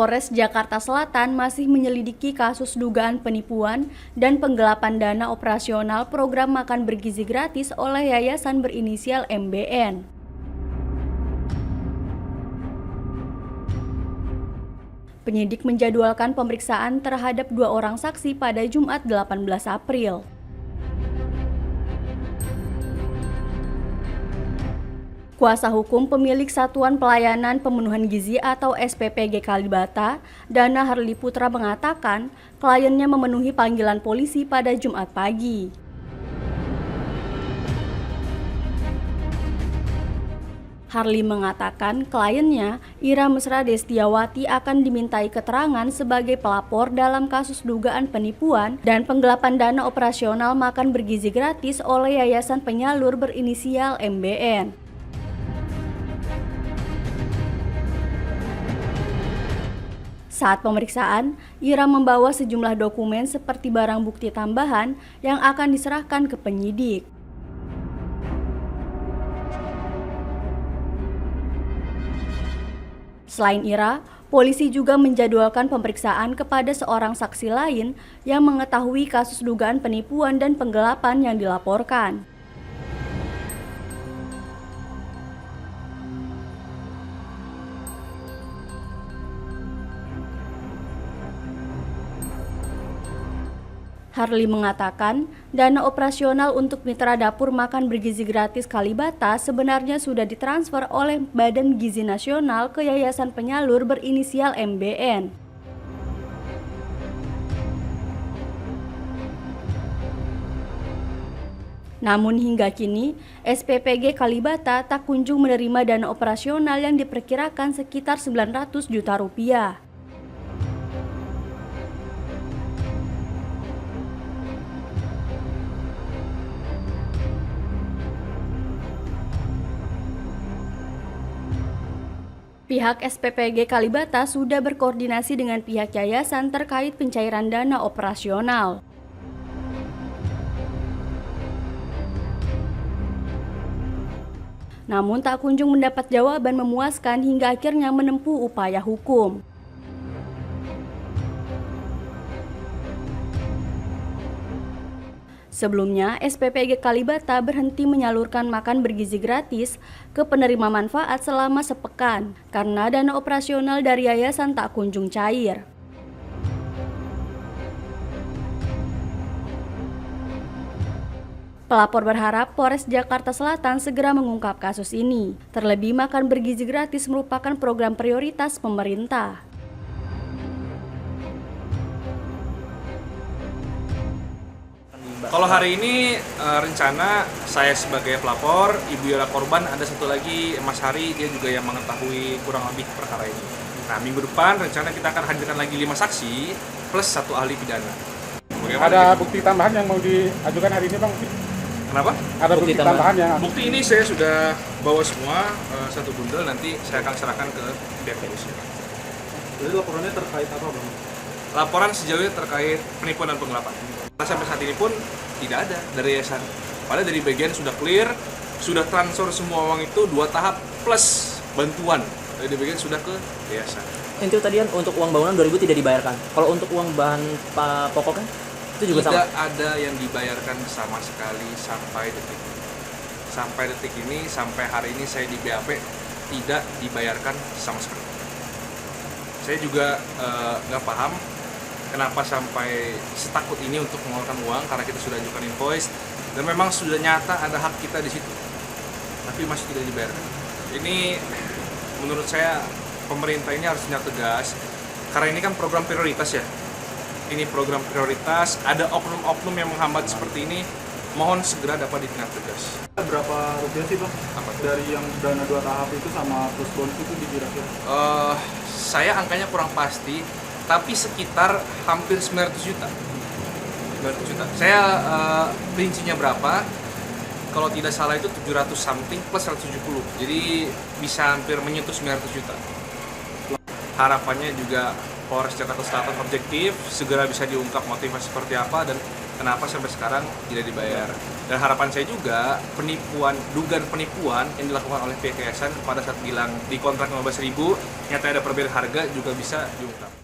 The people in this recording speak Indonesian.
Polres Jakarta Selatan masih menyelidiki kasus dugaan penipuan dan penggelapan dana operasional program makan bergizi gratis oleh yayasan berinisial MBN. Penyidik menjadwalkan pemeriksaan terhadap 2 orang saksi pada Jumat 18 April. Kuasa hukum pemilik Satuan Pelayanan Pemenuhan Gizi atau SPPG Kalibata, Dana Harli Putra mengatakan kliennya memenuhi panggilan polisi pada Jumat pagi. Harli mengatakan kliennya, Ira Mesra Destiawati, akan dimintai keterangan sebagai pelapor dalam kasus dugaan penipuan dan penggelapan dana operasional makan bergizi gratis oleh yayasan penyalur berinisial MBN. Saat pemeriksaan, Ira membawa sejumlah dokumen seperti barang bukti tambahan yang akan diserahkan ke penyidik. Selain Ira, polisi juga menjadwalkan pemeriksaan kepada seorang saksi lain yang mengetahui kasus dugaan penipuan dan penggelapan yang dilaporkan. Harli mengatakan, dana operasional untuk mitra dapur makan bergizi gratis Kalibata sebenarnya sudah ditransfer oleh Badan Gizi Nasional ke yayasan penyalur berinisial MBN. Namun hingga kini, SPPG Kalibata tak kunjung menerima dana operasional yang diperkirakan sekitar 900 juta rupiah. Pihak SPPG Kalibata sudah berkoordinasi dengan pihak yayasan terkait pencairan dana operasional. Namun tak kunjung mendapat jawaban memuaskan hingga akhirnya menempuh upaya hukum. Sebelumnya, SPPG Kalibata berhenti menyalurkan makan bergizi gratis ke penerima manfaat selama sepekan karena dana operasional dari yayasan tak kunjung cair. Pelapor berharap Polres Jakarta Selatan segera mengungkap kasus ini. Terlebih, makan bergizi gratis merupakan program prioritas pemerintah. Kalau hari ini rencana saya sebagai pelapor, Ibu Yola korban, ada satu lagi Mas Hari, dia juga yang mengetahui kurang lebih perkara ini. Nah, minggu depan rencana kita akan hadirkan lagi 5 saksi plus 1 ahli pidana. Bagaimana ada gitu? Bukti tambahan yang mau diajukan hari ini, Bang? Kenapa? Ada bukti tambahan yang... Bukti ini saya sudah bawa semua, satu bundel, nanti saya akan serahkan ke pihak polisi. Jadi laporannya terkait apa, Bang? Laporan sejauh ini terkait penipuan dan penggelapan. Sampai saat ini pun tidak ada dari yayasan. Padahal dari bagian sudah clear, sudah transfer semua uang itu 2 tahap plus bantuan. Dari bagian sudah ke yayasan. Itu tadi kan untuk uang bangunan 2000 tidak dibayarkan. Kalau untuk uang bahan pokok kan itu juga tidak sama. ada yang dibayarkan sama sekali sampai detik ini. Sampai detik ini, sampai hari ini saya di BAP tidak dibayarkan sama sekali. Saya juga nggak paham kenapa sampai setakut ini untuk mengeluarkan uang, karena kita sudah ajukan invoice dan memang sudah nyata ada hak kita di situ, tapi masih tidak dibayarkan. Ini menurut saya pemerintah ini harus tindak tegas, karena ini kan program prioritas ya. Ini program prioritas, ada oknum-oknum yang menghambat seperti ini, mohon segera dapat ditindak tegas. Berapa rupiah sih, Bang? Apa? Dari yang dana 2 tahap itu sama plus bonus itu dikira-kira? Saya angkanya kurang pasti, tapi sekitar hampir 900 juta. 900 juta. Saya rincinya berapa? Kalau tidak salah itu 700 something plus 170. Jadi bisa hampir menyentuh 900 juta. Harapannya juga Polres Jakarta Selatan objektif, segera bisa diungkap motivasi seperti apa, dan kenapa sampai sekarang tidak dibayar. Dan harapan saya juga dugaan penipuan yang dilakukan oleh pihak yayasan pada saat bilang di kontrak 15.000 nyata ada perbedaan harga juga bisa diungkap.